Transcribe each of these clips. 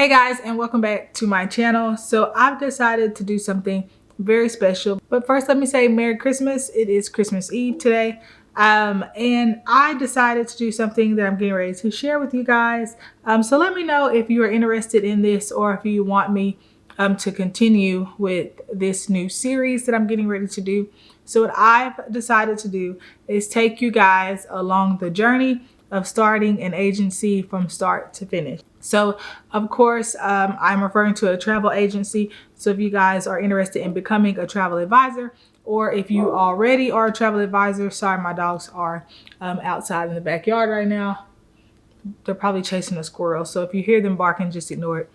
Hey guys, and welcome back to my channel. So I've decided to do something very special, but first let me say Merry Christmas. It is Christmas Eve today. And I decided to do something that I'm getting ready to share with you guys. So let me know if you are interested in this or if you want me to continue with this new series that I'm getting ready to do. So what I've decided to do is take you guys along the journey of starting an agency from start to finish. So of course, I'm referring to a travel agency. So if you guys are interested in becoming a travel advisor, or if you already are a travel advisor, sorry, my dogs are outside in the backyard right now. They're probably chasing a squirrel. So if you hear them barking, just ignore it.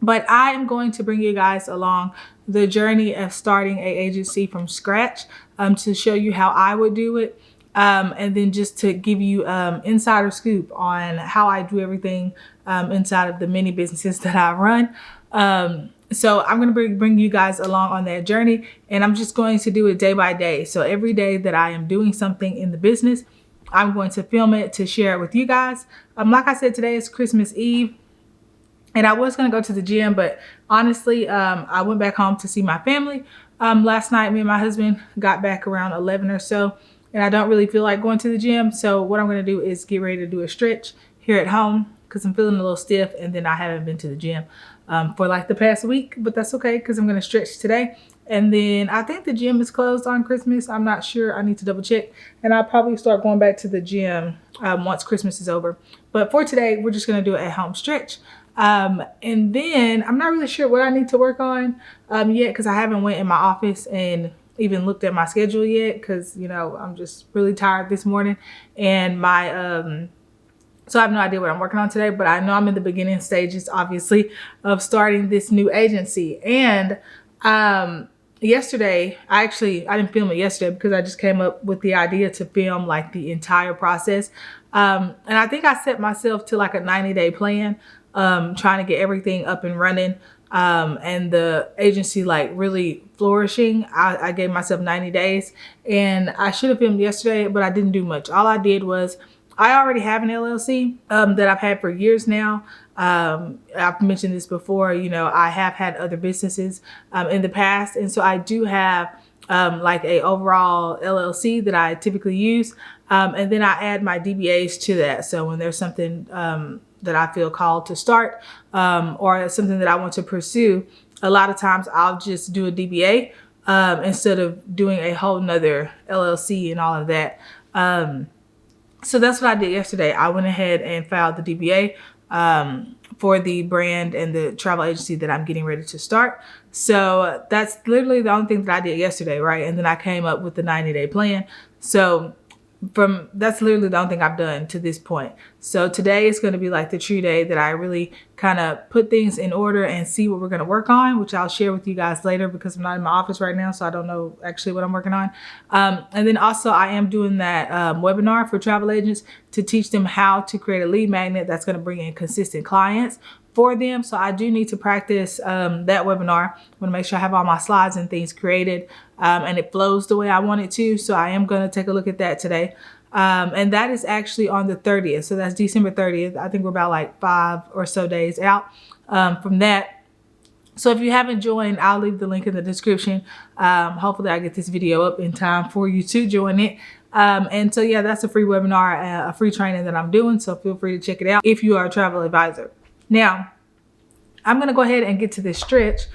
But I am going to bring you guys along the journey of starting an agency from scratch to show you how I would do it. And then just to give you insider scoop on how I do everything inside of the many businesses that I run. So I'm going to bring you guys along on that journey, and I'm just going to do it day by day. So every day that I am doing something in the business, I'm going to film it to share it with you guys. Like I said, today is Christmas Eve. And I was going to go to the gym, but honestly, I went back home to see my family. Last night, me and my husband got back around 11 or so, and I don't really feel like going to the gym. So what I'm going to do is get ready to do a stretch here at home because I'm feeling a little stiff, and then I haven't been to the gym for like the past week, but that's okay because I'm going to stretch today. And then I think the gym is closed on Christmas. I'm not sure. I need to double check. And I'll probably start going back to the gym once Christmas is over. But for today, we're just going to do an at-home stretch. And then I'm not really sure what I need to work on yet because I haven't went in my office and even looked at my schedule yet because, you know, I'm just really tired this morning. And so I have no idea what I'm working on today, but I know I'm in the beginning stages, obviously, of starting this new agency. And yesterday, I didn't film it yesterday because I just came up with the idea to film like the entire process. And I think I set myself to like a 90-day plan, trying to get everything up and running. And the agency like really flourishing. I gave myself 90 days, and I should have filmed yesterday, but I didn't do much. All I did was I already have an LLC that I've had for years now. I've mentioned this before, you know, I have had other businesses in the past. And so I do have like a overall LLC that I typically use. And then I add my DBAs to that. So when there's something that I feel called to start or something that I want to pursue, a lot of times I'll just do a DBA instead of doing a whole nother LLC and all of that. So that's what I did yesterday. I went ahead and filed the DBA for the brand and the travel agency that I'm getting ready to start. So that's literally the only thing that I did yesterday, right? And then I came up with the 90-day plan. So that's literally the only thing I've done to this point. So today is going to be like the true day that I really kind of put things in order and see what we're going to work on, which I'll share with you guys later because I'm not in my office right now. So I don't know actually what I'm working on. And then also I am doing that webinar for travel agents to teach them how to create a lead magnet that's going to bring in consistent clients for them. So I do need to practice that webinar. I want to make sure I have all my slides and things created and it flows the way I want it to. So I am going to take a look at that today. And that is actually on the 30th. So that's December 30th. I think we're about like 5 or so days out from that. So if you haven't joined, I'll leave the link in the description. Hopefully I get this video up in time for you to join it. And so, yeah, that's a free webinar, a free training that I'm doing. So feel free to check it out if you are a travel advisor. Now, I'm going to go ahead and get to this stretch.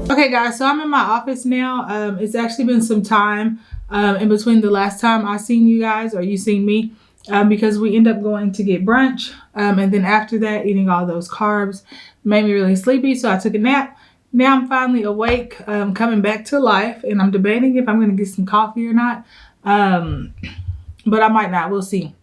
Okay guys, so I'm in my office now. It's actually been some time in between the last time I seen you guys or you seen me because we end up going to get brunch. And then after that, eating all those carbs made me really sleepy. So I took a nap. Now I'm finally awake, coming back to life, and I'm debating if I'm going to get some coffee or not. But I might not. We'll see.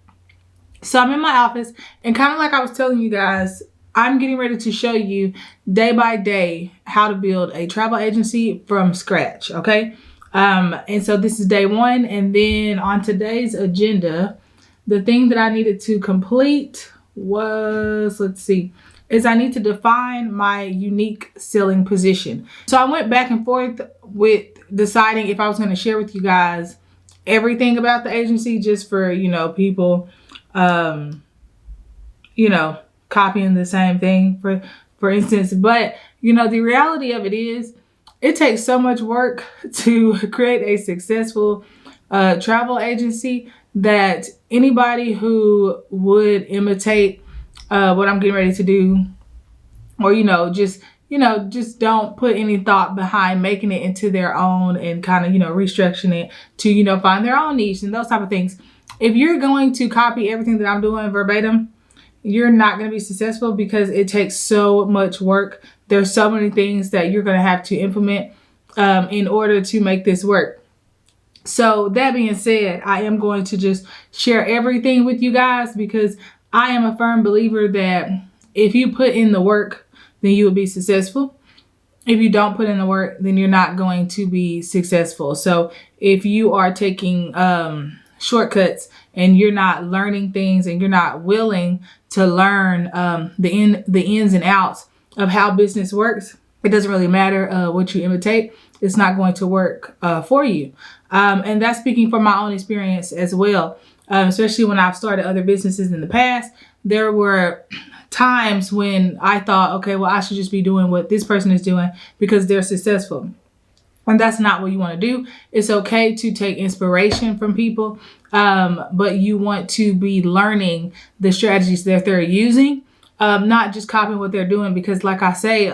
So I'm in my office, and kind of like I was telling you guys, I'm getting ready to show you day by day how to build a travel agency from scratch, okay? And so this is day one, and then on today's agenda, the thing that I needed to complete was, let's see, is I need to define my unique selling position. So I went back and forth with deciding if I was going to share with you guys everything about the agency just for, people, copying the same thing for instance. But, the reality of it is it takes so much work to create a successful travel agency that anybody who would imitate what I'm getting ready to do, or just don't put any thought behind making it into their own and kind of restructuring it to find their own niche and those type of things. If you're going to copy everything that I'm doing verbatim, you're not going to be successful because it takes so much work. There's so many things that you're going to have to implement in order to make this work. So that being said, I am going to just share everything with you guys because I am a firm believer that if you put in the work, then you will be successful. If you don't put in the work, then you're not going to be successful. So if you are taking shortcuts and you're not learning things and you're not willing to learn the ins and outs of how business works, it doesn't really matter what you imitate. It's not going to work for you. And that's speaking from my own experience as well. Especially when I've started other businesses in the past, there were times when I thought, okay, well, I should just be doing what this person is doing because they're successful. And that's not what you want to do. It's okay to take inspiration from people, but you want to be learning the strategies that they're using, not just copying what they're doing. Because like I say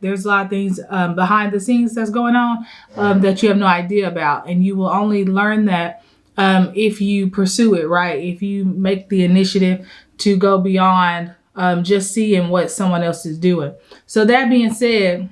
there's a lot of things behind the scenes that's going on that you have no idea about. And you will only learn that if you pursue it, right? If you make the initiative to go beyond just seeing what someone else is doing. So that being said,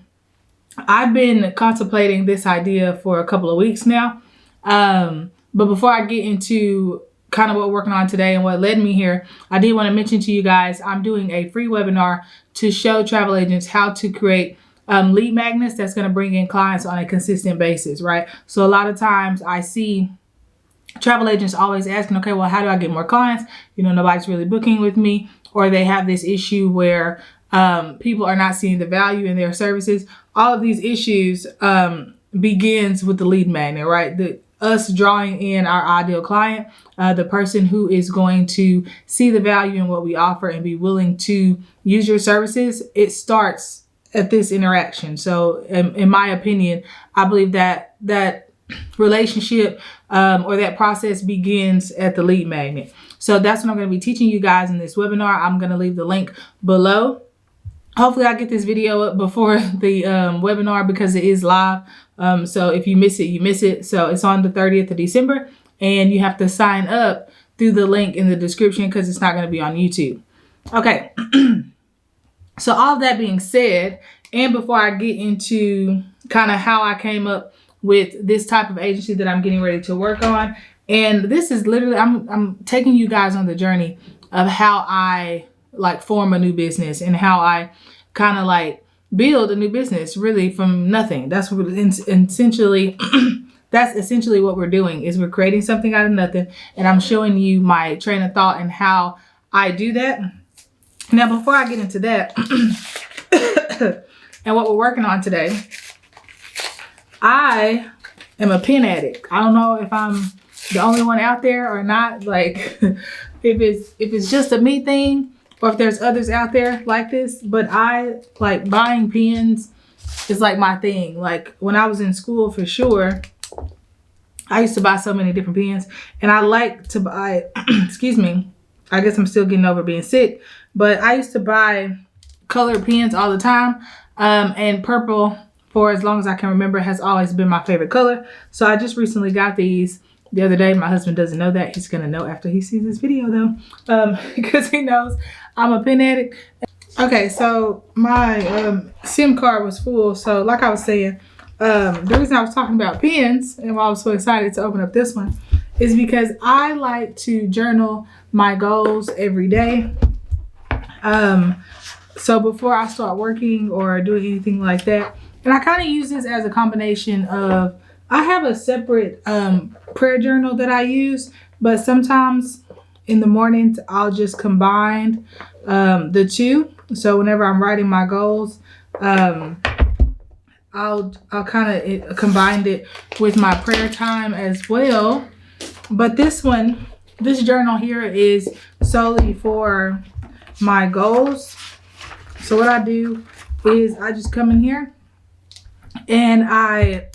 I've been contemplating this idea for a couple of weeks now. But before I get into kind of what we're working on today and what led me here, I did want to mention to you guys, I'm doing a free webinar to show travel agents how to create lead magnets that's going to bring in clients on a consistent basis, right? So a lot of times I see travel agents always asking, okay, well, how do I get more clients? Nobody's really booking with me, or they have this issue where people are not seeing the value in their services. All of these issues begins with the lead magnet, right? Us drawing in our ideal client, the person who is going to see the value in what we offer and be willing to use your services. It starts at this interaction. So in my opinion, I believe that relationship or that process begins at the lead magnet. So that's what I'm going to be teaching you guys in this webinar. I'm going to leave the link below. Hopefully I get this video up before the webinar because it is live. So if you miss it, you miss it. So it's on the 30th of December and you have to sign up through the link in the description because it's not going to be on YouTube. Okay. So all of that being said, and before I get into kind of how I came up with this type of agency that I'm getting ready to work on, and this is literally, I'm taking you guys on the journey of how I form a new business and how I kind of build a new business really from nothing. That's what essentially that's essentially what we're doing, is we're creating something out of nothing, and I'm showing you my train of thought and how I do that. Now, before I get into that and what we're working on today, I am a pen addict. I don't know if I'm the only one out there or not. If it's just a me thing, or if there's others out there like this, but I like buying pens is my thing. When I was in school, for sure, I used to buy so many different pens, and I like to buy, excuse me, I guess I'm still getting over being sick, but I used to buy colored pens all the time, and purple, for as long as I can remember, has always been my favorite color. So I just recently got these the other day. My husband doesn't know that. He's gonna know after he sees this video though, because he knows I'm a pen addict. Okay, so my SIM card was full. So like I was saying, the reason I was talking about pens and why I was so excited to open up this one is because I like to journal my goals every day. So before I start working or doing anything like that, and I kind of use this as a combination of, I have a separate prayer journal that I use, but sometimes in the mornings I'll just combine the two. So whenever I'm writing my goals, I'll kind of combine it with my prayer time as well. But this journal here is solely for my goals. So what I do is I just come in here and I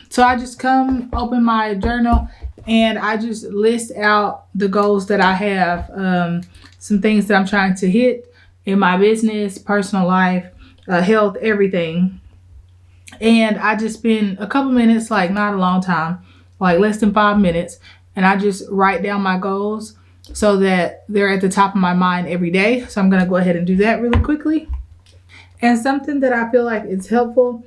just come open my journal and I just list out the goals that I have, some things that I'm trying to hit in my business, personal life, health, everything. And I just spend a couple minutes, like not a long time, like less than 5 minutes, and I just write down my goals so that they're at the top of my mind every day. So I'm going to go ahead and do that really quickly. And something that I feel like is helpful,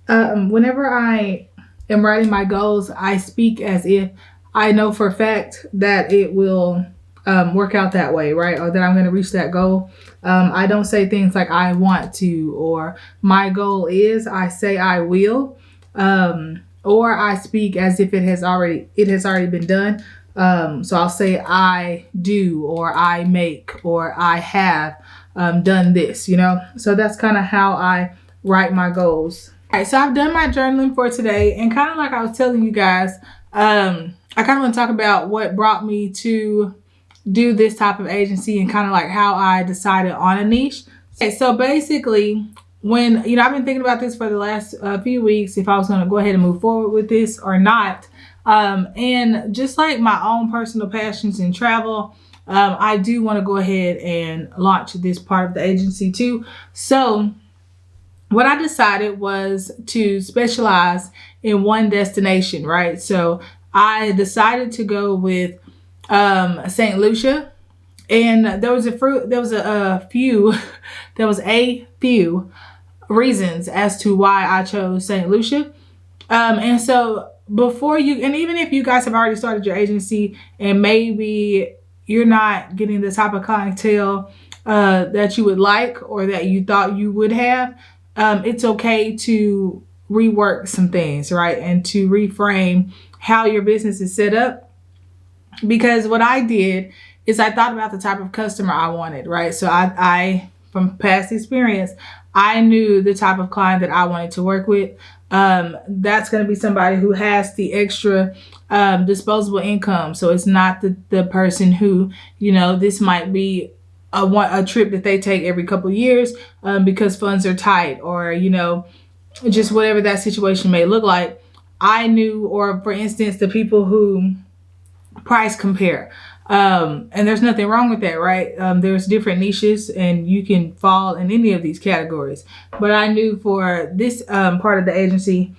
whenever I am writing my goals, I speak as if I know for a fact that it will work out that way, right? Or that I'm going to reach that goal. I don't say things like I want to, or my goal is. I say I will, or I speak as if it has already been done. So I'll say I do, or I make, or I have done this, you know? So that's kind of how I write my goals. All right, so I've done my journaling for today, and kind of like I was telling you guys, I kind of want to talk about what brought me to do this type of agency and kind of like how I decided on a niche. Okay, so basically, when, you know, I've been thinking about this for the last few weeks, if I was going to go ahead and move forward with this or not. And just like my own personal passions in travel, I do want to go ahead and launch this part of the agency too. So what I decided was to specialize in one destination, right? So I decided to go with St. Lucia, and there was a few reasons as to why I chose St. Lucia. And so before you, and even if you guys have already started your agency and maybe you're not getting the type of clientele that you would like or that you thought you would have, it's okay to rework some things, right? And to reframe how your business is set up. Because what I did is I thought about the type of customer I wanted, right? So I from past experience, I knew the type of client that I wanted to work with. That's going to be somebody who has the extra disposable income. So it's not the person who, you know, this might be a trip that they take every couple of years because funds are tight, or, you know, just whatever that situation may look like. I knew, or for instance, the people who price compare. And there's nothing wrong with that, right? There's different niches and you can fall in any of these categories. But I knew for this part of the agency,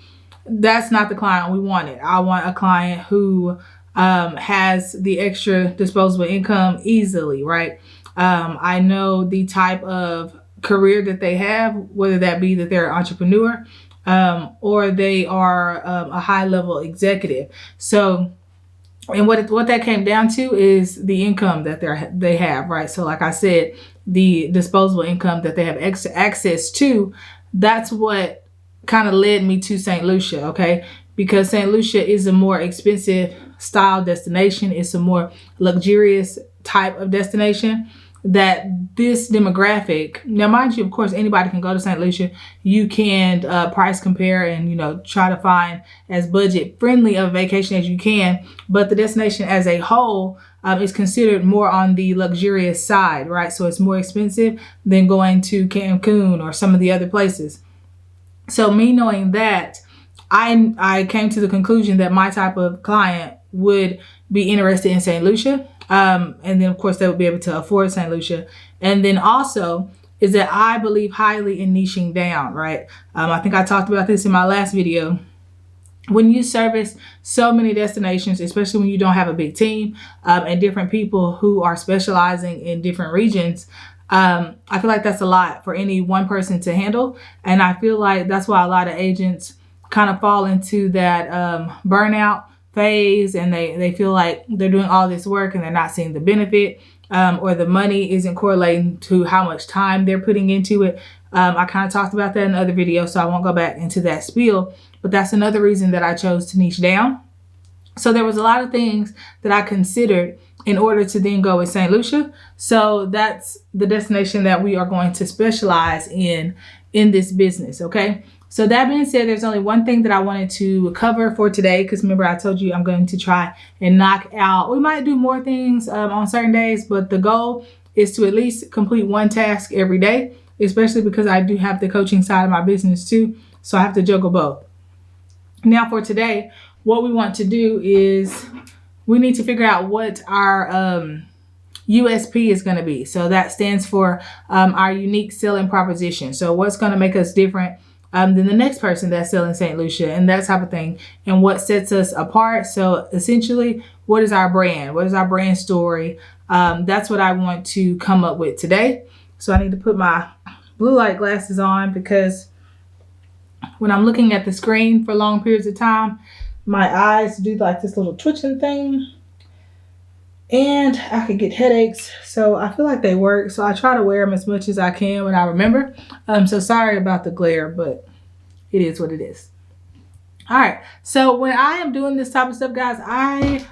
that's not the client we wanted. I want a client who has the extra disposable income easily, right? I know the type of career that they have, whether that be that they're an entrepreneur or they are a high level executive. So, and what that came down to is the income that they have, right? So like I said, the disposable income that they have extra access to, that's what kind of led me to St. Lucia, okay? Because St. Lucia is a more expensive style destination. It's a more luxurious type of destination that this demographic, now mind you, of course, anybody can go to St. Lucia. You can price compare and, you know, try to find as budget friendly of a vacation as you can. But the destination as a whole is considered more on the luxurious side, right? So it's more expensive than going to Cancun or some of the other places. So me knowing that, I came to the conclusion that my type of client would be interested in St. Lucia. And then of course they would be able to afford St. Lucia. And then also is that I believe highly in niching down, right? I think I talked about this in my last video. When you service so many destinations, especially when you don't have a big team and different people who are specializing in different regions, I feel like that's a lot for any one person to handle. And I feel like that's why a lot of agents kind of fall into that burnout phase and they feel like they're doing all this work and they're not seeing the benefit, or the money isn't correlating to how much time they're putting into it. I kind of talked about that in other videos, so I won't go back into that spiel, but that's another reason that I chose to niche down. So there was a lot of things that I considered in order to then go with St. Lucia. So that's the destination that we are going to specialize in this business, okay? So that being said, there's only one thing that I wanted to cover for today, because remember I told you I'm going to try and knock out, we might do more things on certain days, but the goal is to at least complete one task every day, especially because I do have the coaching side of my business too. So I have to juggle both. Now for today, what we want to do is we need to figure out what our USP is going to be. So that stands for our unique selling proposition. So what's going to make us different than the next person that's selling St. Lucia and that type of thing, and what sets us apart. So essentially, what is our brand? What is our brand story? That's what I want to come up with today. So I need to put my blue light glasses on, because when I'm looking at the screen for long periods of time, my eyes do like this little twitching thing and I could get headaches. So I feel like they work. So I try to wear them as much as I can when I remember. So sorry about the glare, but it is what it is. All right. So when I am doing this type of stuff, guys, I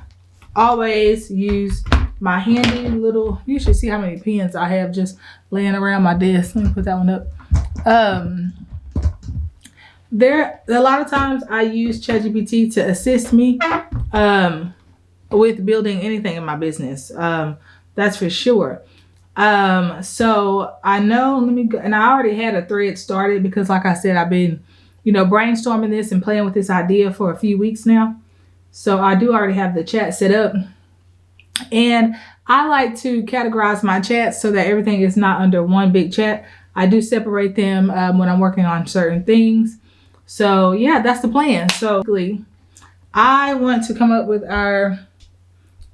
always use my handy little, you should see how many pens I have just laying around my desk. Let me put that one up. A lot of times I use ChatGPT to assist me with building anything in my business. That's for sure. So I know, let me go, and I already had a thread started because like I said, I've been, brainstorming this and playing with this idea for a few weeks now. So I do already have the chat set up, and I like to categorize my chats so that everything is not under one big chat. I do separate them when I'm working on certain things. So yeah, that's the plan. So I want to come up with our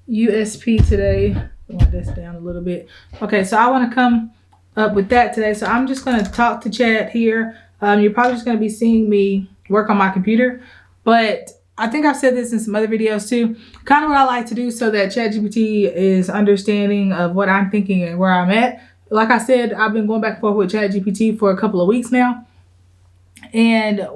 USP today. I want this down a little bit. Okay, so I want to come up with that today. So I'm just going to talk to chat here. You're probably just going to be seeing me work on my computer, but I think I've said this in some other videos too. Kind of what I like to do so that ChatGPT is understanding of what I'm thinking and where I'm at. Like I said, I've been going back and forth with ChatGPT for a couple of weeks now. And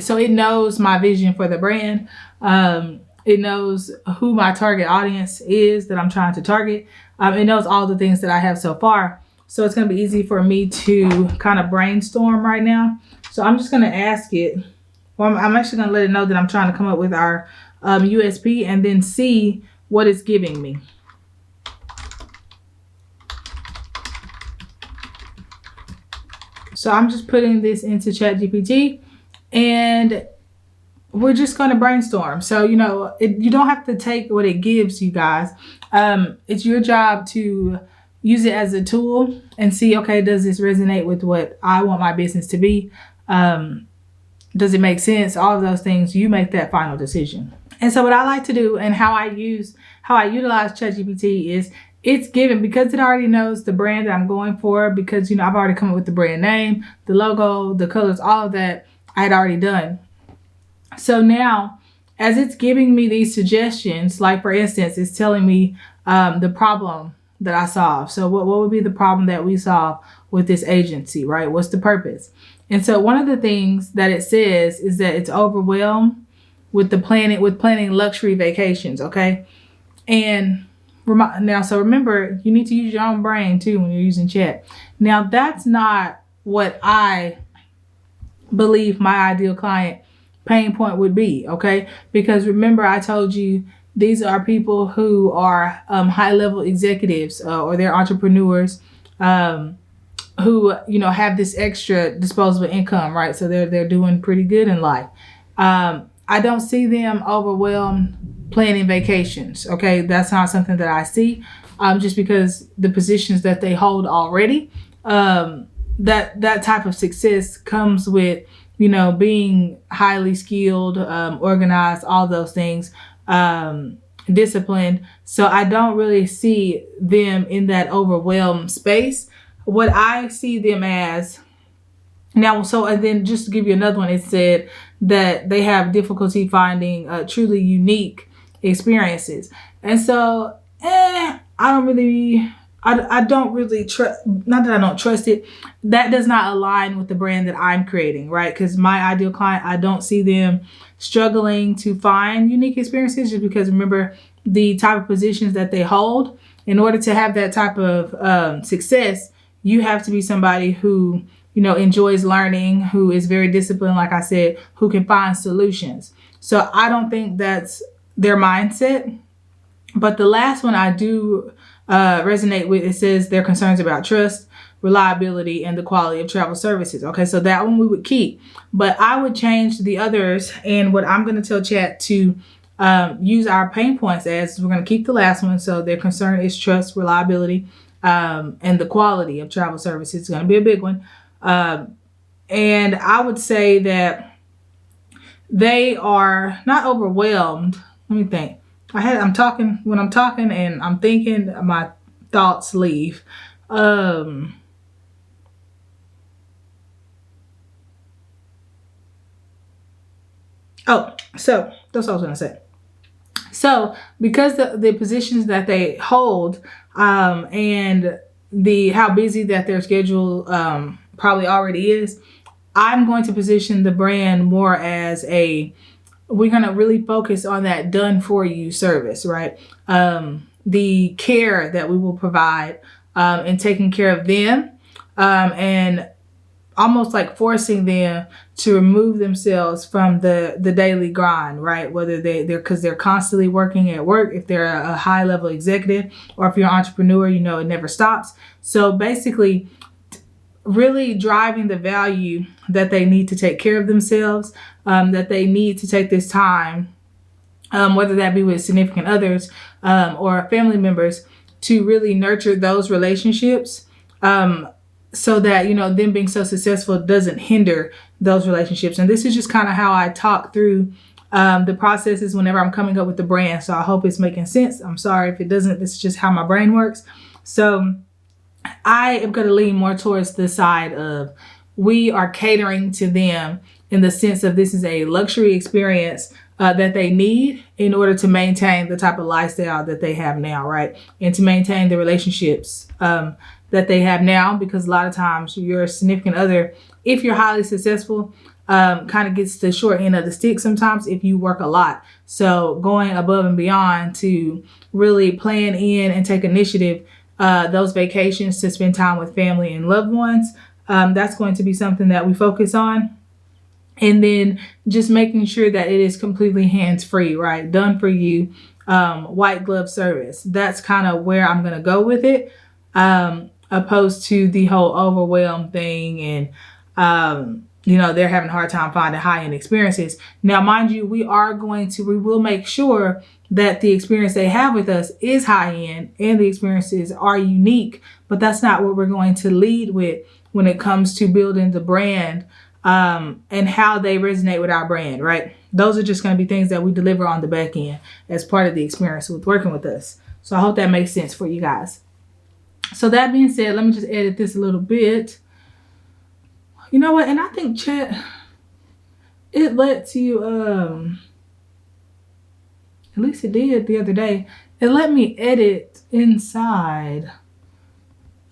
so it knows my vision for the brand. It knows who my target audience is that I'm trying to target. It knows all the things that I have so far. So it's going to be easy for me to kind of brainstorm right now. So I'm just going to ask it. Well, I'm actually going to let it know that I'm trying to come up with our USP and then see what it's giving me. So I'm just putting this into ChatGPT and we're just going to brainstorm. So, you don't have to take what it gives you guys. It's your job to use it as a tool and see, okay, does this resonate with what I want my business to be? Does it make sense? All of those things, you make that final decision. And so what I like to do and how I utilize ChatGPT is it's given, because it already knows the brand that I'm going for, because, I've already come up with the brand name, the logo, the colors, all of that I had already done. So now, as it's giving me these suggestions, like for instance, it's telling me the problem that I solve. So what would be the problem that we solve with this agency, right? What's the purpose? And so one of the things that it says is that it's overwhelmed with planning luxury vacations, okay? And now, so remember, you need to use your own brain too when you're using chat. Now, that's not what I believe my ideal client pain point would be, okay? Because remember, I told you these are people who are high-level executives or they're entrepreneurs who, have this extra disposable income, right? So they're doing pretty good in life. I don't see them overwhelmed planning vacations, okay? That's not something that I see, just because the positions that they hold already, that type of success comes with, being highly skilled, organized, all those things, disciplined. So I don't really see them in that overwhelmed space. What I see them as now, and then just to give you another one, it said that they have difficulty finding truly unique experiences. And so, I don't really trust, not that I don't trust it, that does not align with the brand that I'm creating, right? Because my ideal client, I don't see them struggling to find unique experiences, just because remember the type of positions that they hold. In order to have that type of success, you have to be somebody who, enjoys learning, who is very disciplined, like I said, who can find solutions. So I don't think that's their mindset. But the last one I do resonate with. It says their concerns about trust, reliability, and the quality of travel services. Okay, so that one we would keep, but I would change the others. And what I'm going to tell chat to use our pain points as, we're going to keep the last one. So their concern is trust, reliability, and the quality of travel services. It's going to be a big one. And I would say that they are not overwhelmed. Let me think. I'm talking and I'm thinking, my thoughts leave. So that's what I was gonna say. So because the positions that they hold, and how busy that their schedule probably already is, I'm going to position the brand more as we're going to really focus on that done for you service, right? The care that we will provide, and taking care of them, and almost like forcing them to remove themselves from the daily grind, right? Whether because they're constantly working at work, if they're a high level executive, or if you're an entrepreneur, it never stops. So basically, really driving the value that they need to take care of themselves, that they need to take this time, whether that be with significant others or family members, to really nurture those relationships, so that, them being so successful doesn't hinder those relationships. And this is just kind of how I talk through the processes whenever I'm coming up with the brand. So I hope it's making sense. I'm sorry if it doesn't. This is just how my brain works. So I am going to lean more towards the side of, we are catering to them in the sense of, this is a luxury experience that they need in order to maintain the type of lifestyle that they have now, right? And to maintain the relationships that they have now, because a lot of times your significant other, if you're highly successful, kind of gets the short end of the stick sometimes if you work a lot. So going above and beyond to really plan in and take initiative, those vacations to spend time with family and loved ones, that's going to be something that we focus on. And then just making sure that it is completely hands-free, right? Done for you, white glove service. That's kind of where I'm going to go with it, opposed to the whole overwhelm thing and, they're having a hard time finding high-end experiences. Now, mind you, we will make sure that the experience they have with us is high-end and the experiences are unique, but that's not what we're going to lead with when it comes to building the brand, and how they resonate with our brand, right? Those are just going to be things that we deliver on the back end as part of the experience with working with us. So I hope that makes sense for you guys. So that being said, let me just edit this a little bit. You know what? And I think chat, it lets you, at least it did the other day. It let me edit inside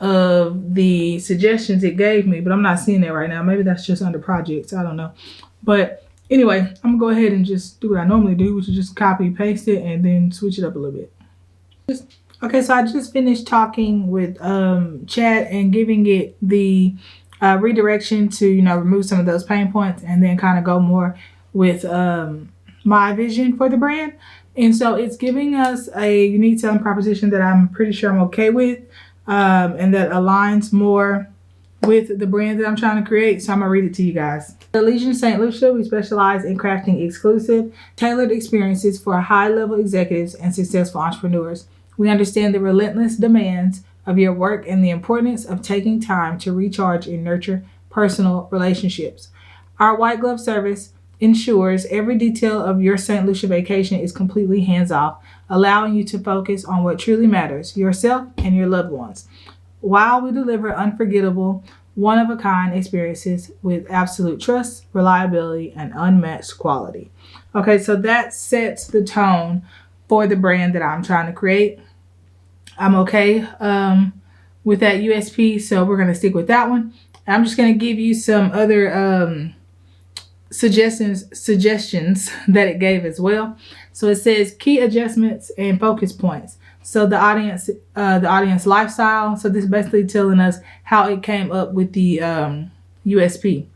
of the suggestions it gave me, but I'm not seeing that right now. Maybe that's just under projects. I don't know. But anyway, I'm gonna go ahead and just do what I normally do, which is just copy, paste it, and then switch it up a little bit. Okay, so I just finished talking with chat and giving it the redirection to, remove some of those pain points and then kind of go more with my vision for the brand. And so it's giving us a unique selling proposition that I'm pretty sure I'm okay with, and that aligns more with the brand that I'm trying to create. So I'm gonna read it to you guys. At Allegiance St. Lucia, we specialize in crafting exclusive, tailored experiences for high-level executives and successful entrepreneurs. We understand the relentless demands of your work and the importance of taking time to recharge and nurture personal relationships. Our white glove service ensures every detail of your St. Lucia vacation is completely hands-off, allowing you to focus on what truly matters, yourself and your loved ones, while we deliver unforgettable, one-of-a-kind experiences with absolute trust, reliability, and unmatched quality. Okay, so that sets the tone for the brand that I'm trying to create. I'm okay with that USP, so we're going to stick with that one. And I'm just going to give you some other suggestions that it gave as well. So it says key adjustments and focus points. So the audience lifestyle. So this is basically telling us how it came up with the USP.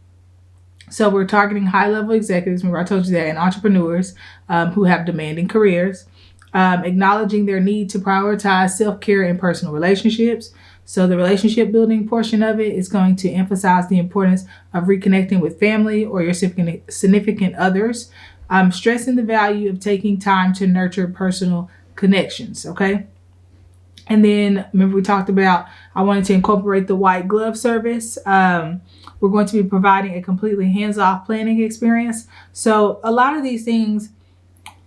So we're targeting high-level executives, remember I told you that, and entrepreneurs who have demanding careers, acknowledging their need to prioritize self-care and personal relationships. So the relationship building portion of it is going to emphasize the importance of reconnecting with family or your significant others, stressing the value of taking time to nurture personal connections, okay? And then remember we talked about I wanted to incorporate the white glove service. We're going to be providing a completely hands-off planning experience. So a lot of these things,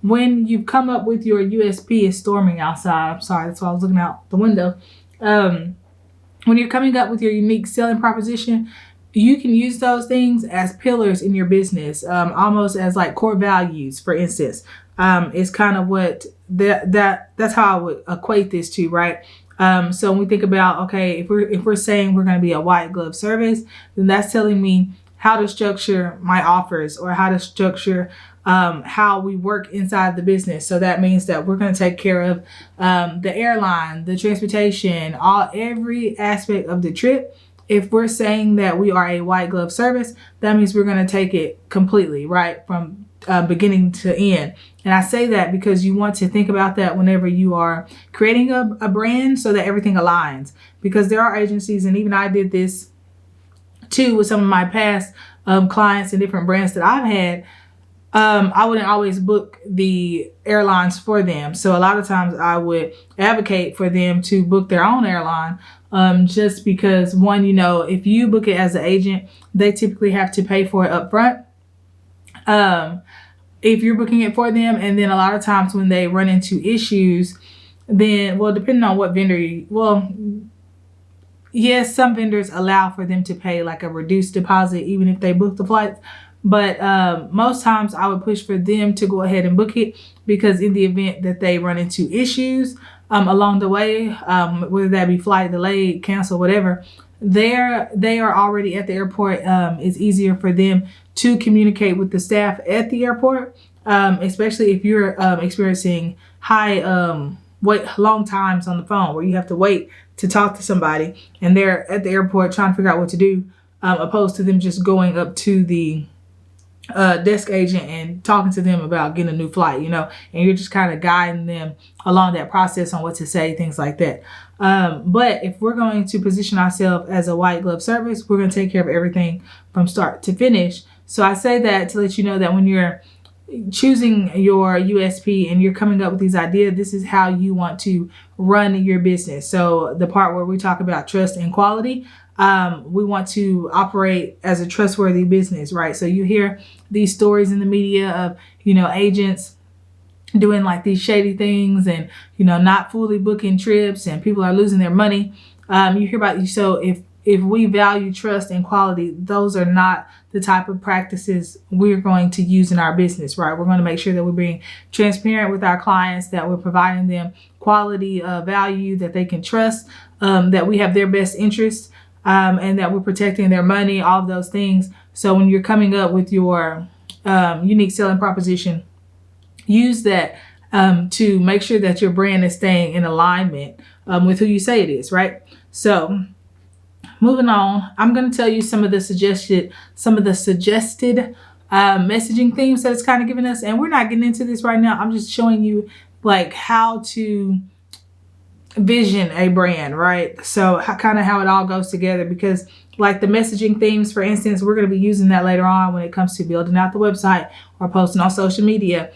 when you come up with your USP, it's storming outside. I'm sorry, that's why I was looking out the window. When you're coming up with your unique selling proposition, you can use those things as pillars in your business, almost as like core values, for instance. It's kind of what that's how I would equate this to, right? So when we think about, okay, if we're saying we're going to be a white glove service, then that's telling me how to structure my offers or how to structure how we work inside the business. So that means that we're going to take care of the airline, the transportation, every aspect of the trip. If we're saying that we are a white glove service, that means we're going to take it completely, right, from beginning to end. And I say that because you want to think about that whenever you are creating a brand so that everything aligns. Because there are agencies, and even I did this too with some of my past clients and different brands that I've had. I wouldn't always book the airlines for them. So a lot of times I would advocate for them to book their own airline. Just because one, if you book it as an agent, they typically have to pay for it up front. If you're booking it for them, and then a lot of times when they run into issues, then, well, depending on what vendor yes, some vendors allow for them to pay like a reduced deposit, even if they book the flights. But most times I would push for them to go ahead and book it, because in the event that they run into issues along the way, whether that be flight delayed, cancel, whatever, they are already at the airport. It's easier for them to communicate with the staff at the airport, especially if you're experiencing long times on the phone where you have to wait to talk to somebody and they're at the airport trying to figure out what to do, opposed to them just going up to the desk agent and talking to them about getting a new flight, and you're just kind of guiding them along that process on what to say, things like that. But if we're going to position ourselves as a white glove service, we're going to take care of everything from start to finish. So I say that to let you know that when you're choosing your USP and you're coming up with these ideas, this is how you want to run your business. So the part where we talk about trust and quality, we want to operate as a trustworthy business, right? So you hear these stories in the media of, agents doing like these shady things and, not fully booking trips and people are losing their money. You hear about, so if we value trust and quality, those are not the type of practices we're going to use in our business, right? We're going to make sure that we're being transparent with our clients, that we're providing them quality value that they can trust, that we have their best interests, and that we're protecting their money, all of those things. So when you're coming up with your unique selling proposition, use that to make sure that your brand is staying in alignment with who you say it is, right? So moving on, I'm going to tell you some of the suggested messaging themes that it's kind of giving us. And we're not getting into this right now. I'm just showing you like how to vision a brand, right? So how it all goes together, because like the messaging themes, for instance, we're going to be using that later on when it comes to building out the website or posting on social media.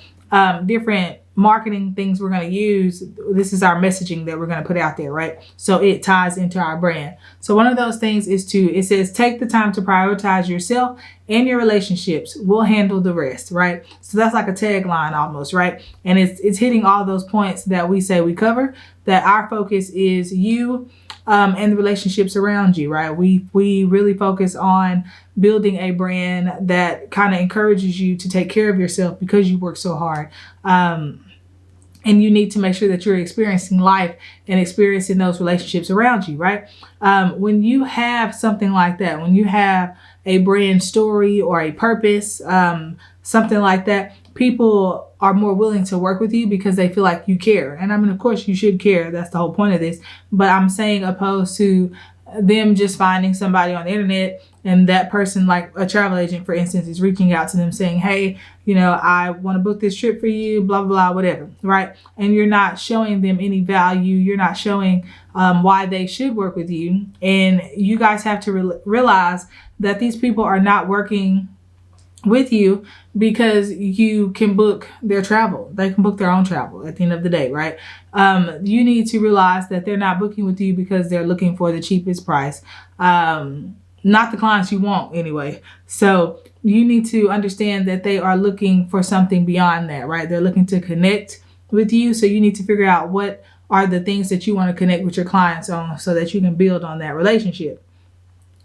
Different marketing things we're going to use. This is our messaging that we're going to put out there, right? So it ties into our brand. So one of those things is it says, take the time to prioritize yourself and your relationships. We'll handle the rest, right? So that's like a tagline almost, right? And it's hitting all those points that we say we cover, that our focus is you and the relationships around you, right? We really focus on building a brand that kind of encourages you to take care of yourself because you work so hard. And you need to make sure that you're experiencing life and experiencing those relationships around you, right? When you have something like that, when you have a brand story or a purpose, something like that, people are more willing to work with you because they feel like you care. And I mean, of course, you should care. That's the whole point of this. But I'm saying opposed to them just finding somebody on the internet and that person, like a travel agent, for instance, is reaching out to them saying, hey, I want to book this trip for you, blah, blah, blah, whatever, right? And you're not showing them any value. You're not showing why they should work with you. And you guys have to realize that these people are not working with you because you can book their travel. They can book their own travel at the end of the day, right? You need to realize that they're not booking with you because they're looking for the cheapest price. Not the clients you want anyway. So you need to understand that they are looking for something beyond that, right? They're looking to connect with you. So you need to figure out what are the things that you want to connect with your clients on so that you can build on that relationship.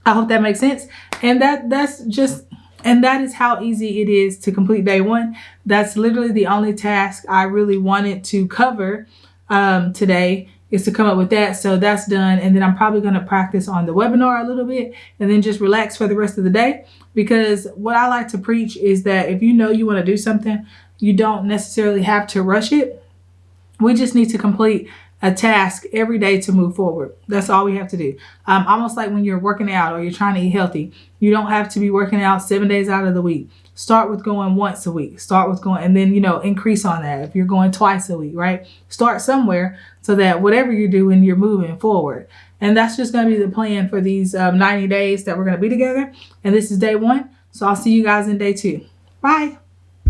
I hope that makes sense. And that is how easy it is to complete day one. That's literally the only task I really wanted to cover today, is to come up with that. So that's done. And then I'm probably going to practice on the webinar a little bit and then just relax for the rest of the day. Because what I like to preach is that if you know you want to do something, you don't necessarily have to rush it. We just need to complete a task every day to move forward. That's all we have to do. Almost like when you're working out or you're trying to eat healthy, you don't have to be working out 7 days out of the week. Start with going once a week. Start with going, and then, increase on that. If you're going twice a week, right? Start somewhere so that whatever you're doing, you're moving forward. And that's just going to be the plan for these 90 days that we're going to be together. And this is day one. So I'll see you guys in day 2. Bye.